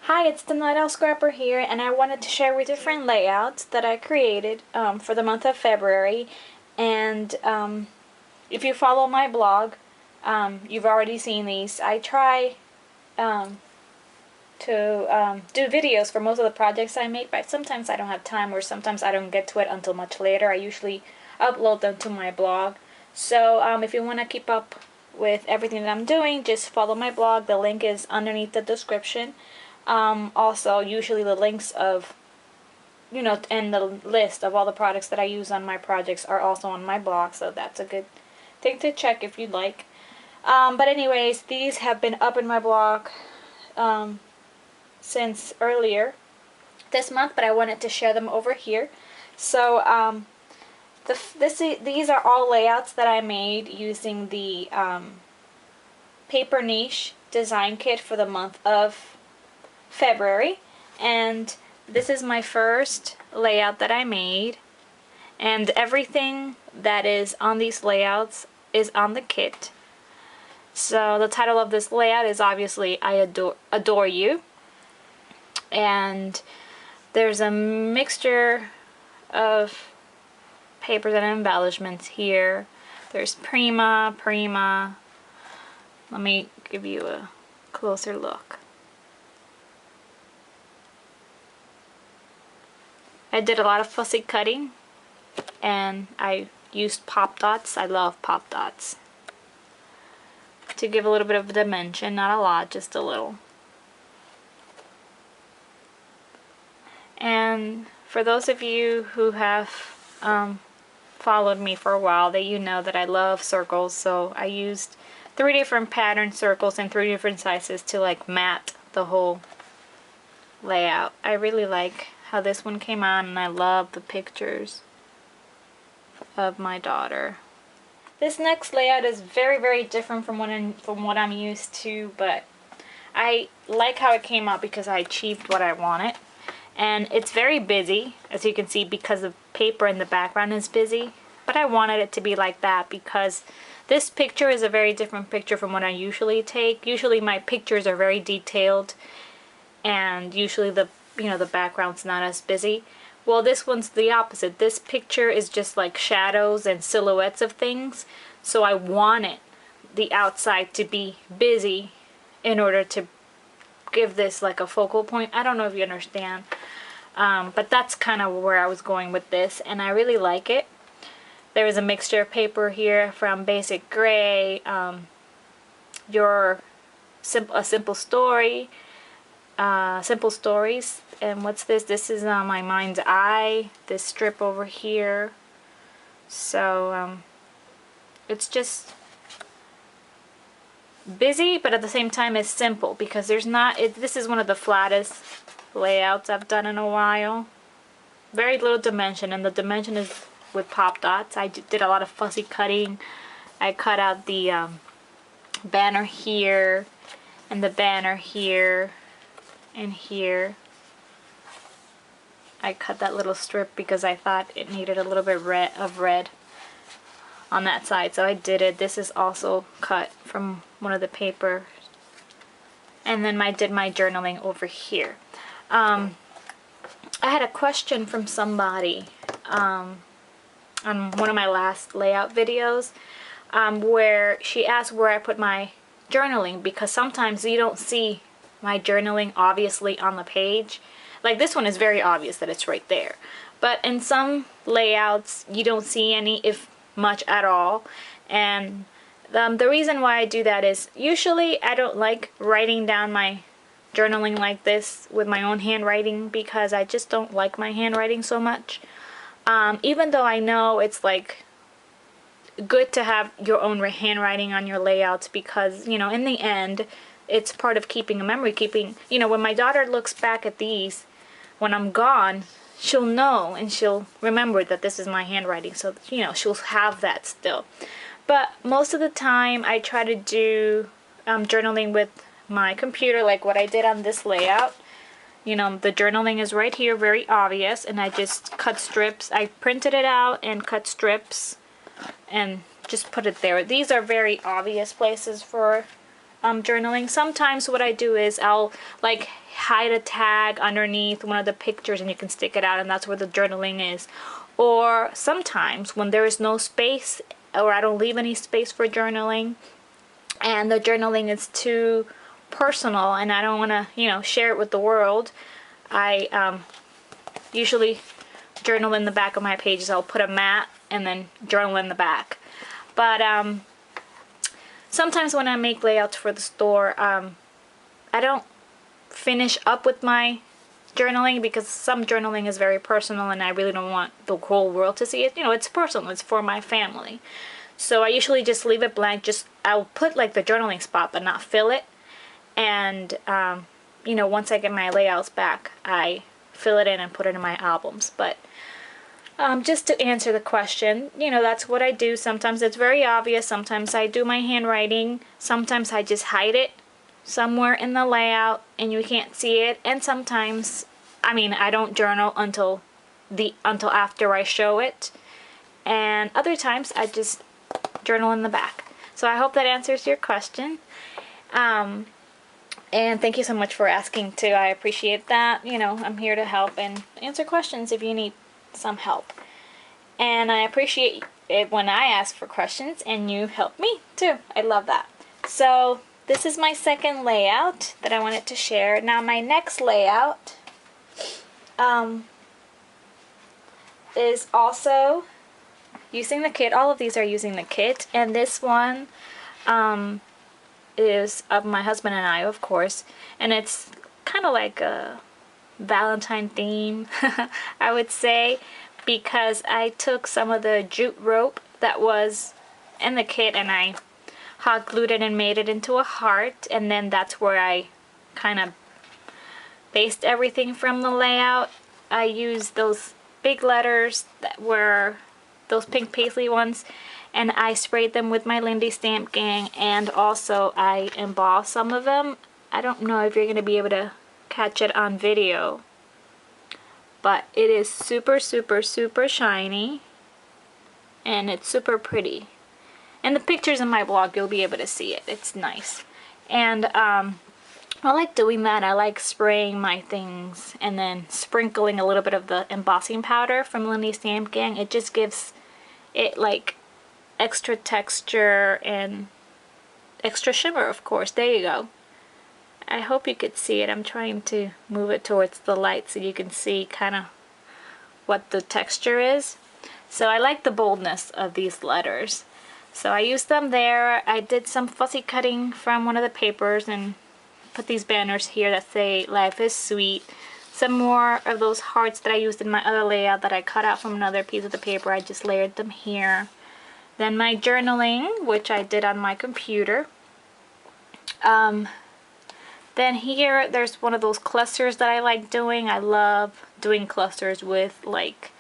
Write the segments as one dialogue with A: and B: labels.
A: Hi, it's the Night Owl Scrapper here, and I wanted to share with different layouts that I created for the month of February. And if you follow my blog, you've already seen these. I try to do videos for most of the projects I make, but sometimes I don't have time, or sometimes I don't get to it until much later. I usually upload them to my blog. So if you want to keep up with everything that I'm doing, just follow my blog. The link is underneath the description. Also, usually the links of, and the list of all the products that I use on my projects are also on my blog, so that's a good thing to check if you'd like. But anyways, these have been up in my blog since earlier this month, but I wanted to share them over here. So these are all layouts that I made using the Paper Niche design kit for the month of February, and this is my first layout that I made, and everything that is on these layouts is on the kit. So the title of this layout is obviously I Adore You, and there's a mixture of papers and embellishments here. There's Prima. Let me give you a closer look. I did a lot of fussy cutting, and I used pop dots. I love pop dots to give a little bit of dimension, not a lot, just a little. And for those of you who have followed me for a while, you know that I love circles, so I used 3 different pattern circles in 3 different sizes to like mat the whole layout. I really like how this one came out, and I love the pictures of my daughter. This next layout is very different from what I'm used to, but I like how it came out because I achieved what I wanted. And it's very busy, as you can see, because the paper in the background is busy, but I wanted it to be like that because this picture is a very different picture from what I usually take. Usually my pictures are very detailed, and usually the background's not as busy. Well, this one's the opposite. This picture is just like shadows and silhouettes of things, so I wanted the outside to be busy in order to give this like a focal point. I don't know if you understand, but that's kind of where I was going with this, and I really like it. There is a mixture of paper here from Basic Gray, Simple Story, Simple Stories, and what's this? This is My Mind's Eye, this strip over here. So it's just busy, but at the same time it's simple because there's not, this is one of the flattest layouts I've done in a while. Very little dimension, and the dimension is with pop dots. I did a lot of fussy cutting. I cut out the banner here, and the banner here, and here. I cut that little strip because I thought it needed a little bit of red on that side, so I did it. This is also cut from one of the papers. And then I did my journaling over here. I had a question from somebody on one of my last layout videos where she asked where I put my journaling, because sometimes you don't see my journaling obviously on the page. Like this one is very obvious that it's right there, but in some layouts you don't see any, if much at all. And the reason why I do that is usually I don't like writing down my journaling like this with my own handwriting, because I just don't like my handwriting so much. Even though I know it's like good to have your own handwriting on your layouts, because in the end it's part of keeping a memory, when my daughter looks back at these when I'm gone, she'll know and she'll remember that this is my handwriting, so she'll have that still. But most of the time I try to do journaling with my computer, like what I did on this layout. The journaling is right here, very obvious, and I just cut strips. I printed it out and cut strips and just put it there. These are very obvious places for journaling. Sometimes what I do is I'll like hide a tag underneath one of the pictures and you can stick it out and that's where the journaling is. Or sometimes when there is no space or I don't leave any space for journaling and the journaling is too personal and I don't want to, you know, share it with the world, I usually journal in the back of my pages. I'll put a mat and then journal in the back. But sometimes when I make layouts for the store, I don't finish up with my journaling because some journaling is very personal and I really don't want the whole world to see it. You know, it's personal. It's for my family. So I usually just leave it blank. I'll put like the journaling spot but not fill it. And, you know, once I get my layouts back, I fill it in and put it in my albums. But just to answer the question, you know, that's what I do. Sometimes it's very obvious. Sometimes I do my handwriting. Sometimes I just hide it somewhere in the layout and you can't see it. And sometimes, I mean, I don't journal until after I show it. And other times I just journal in the back. So I hope that answers your question. And thank you so much for asking too. I appreciate that. You know, I'm here to help and answer questions if you need some help. And I appreciate it when I ask for questions and you help me too. I love that. So this is my second layout that I wanted to share. Now my next layout is also using the kit. All of these are using the kit, and this one is of my husband and I, of course, and it's kind of like a Valentine theme, I would say, because I took some of the jute rope that was in the kit and I hot glued it and made it into a heart, and then that's where I kind of based everything from the layout. I used those big letters that were those pink paisley ones, and I sprayed them with my Lindy Stamp Gang, and also I embossed some of them. I don't know if you're going to be able to catch it on video, but it is super shiny and it's super pretty. In the pictures in my blog you'll be able to see it. It's nice. And I like doing that. I like spraying my things and then sprinkling a little bit of the embossing powder from Lindy Stamp Gang. It just gives it like extra texture and extra shimmer, of course. There you go. I hope you could see it. I'm trying to move it towards the light so you can see kind of what the texture is. So I like the boldness of these letters. So I used them there. I did some fussy cutting from one of the papers and put these banners here that say "Life is Sweet." Some more of those hearts that I used in my other layout that I cut out from another piece of the paper. I just layered them here. Then my journaling, which I did on my computer. Then here, there's one of those clusters that I like doing. I love doing clusters with like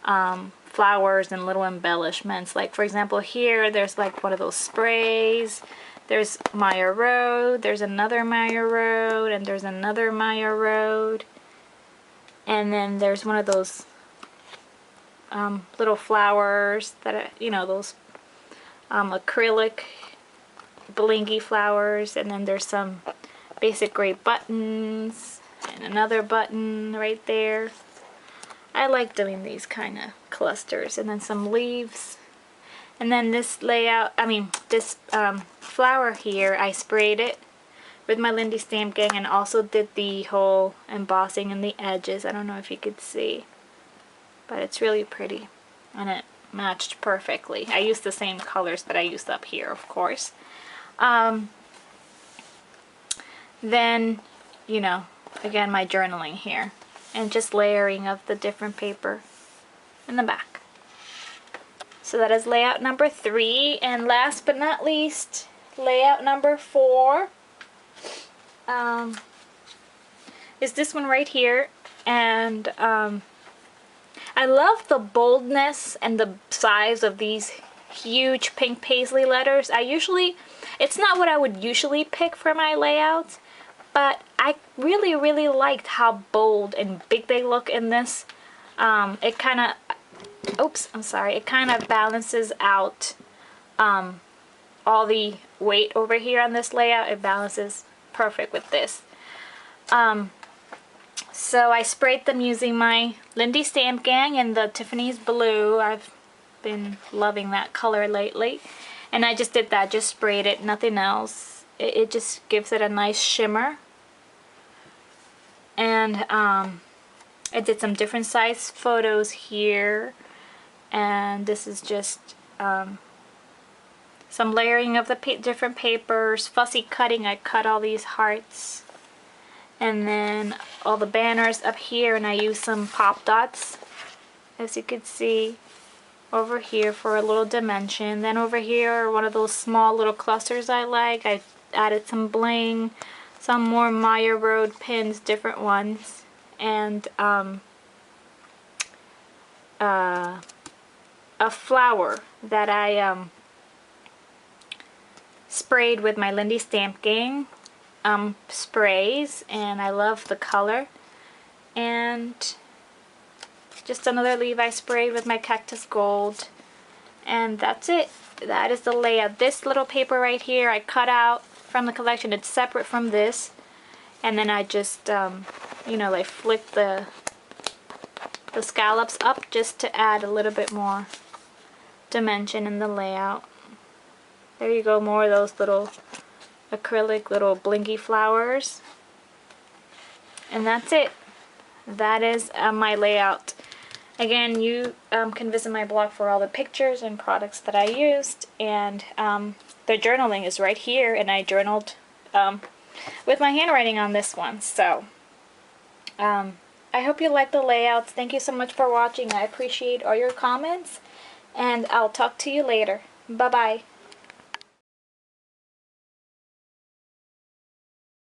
A: flowers and little embellishments. Like for example here, there's like one of those sprays. There's Maya Road, there's another Maya Road, and there's another Maya Road. And then there's one of those little flowers that are, you know, those acrylic blingy flowers. And then there's some basic gray buttons and another button right there. I like doing these kind of clusters. And then some leaves. And then this layout, this flower here, I sprayed it with my Lindy Stamp Gang and also did the whole embossing in the edges. I don't know if you could see, but it's really pretty and it matched perfectly. I used the same colors that I used up here, of course. Then, you know, again, my journaling here and just layering of the different paper in the back. So that is layout number 3, and last but not least, layout number 4 is this one right here. And I love the boldness and the size of these huge pink paisley letters. It's not what I would usually pick for my layouts, but I really liked how bold and big they look in this. It kind of, it kind of balances out all the weight over here on this layout. It balances perfect with this. So I sprayed them using my Lindy Stamp Gang in the Tiffany's Blue. I've been loving that color lately. And I just did that, just sprayed it, nothing else. It just gives it a nice shimmer. And I did some different size photos here. And this is just some layering of the different papers, fussy cutting. I cut all these hearts. And then all the banners up here, and I used some pop dots, as you can see, over here for a little dimension. Then over here are one of those small little clusters I like. I added some bling, some more Maya Road pins, different ones, and a flower that I sprayed with my Lindy Stamp Gang sprays, and I love the color. And just another leaf I sprayed with my Cactus Gold, and that's it. That is the layout. This little paper right here I cut out from the collection. It's separate from this, and then I just you know, like flick the scallops up just to add a little bit more dimension in the layout. There you go, more of those little acrylic little blinky flowers, and that's it. That is my layout. Again, you can visit my blog for all the pictures and products that I used, and the journaling is right here, and I journaled with my handwriting on this one. So I hope you like the layouts. Thank you so much for watching. I appreciate all your comments, and I'll talk to you later. Bye bye.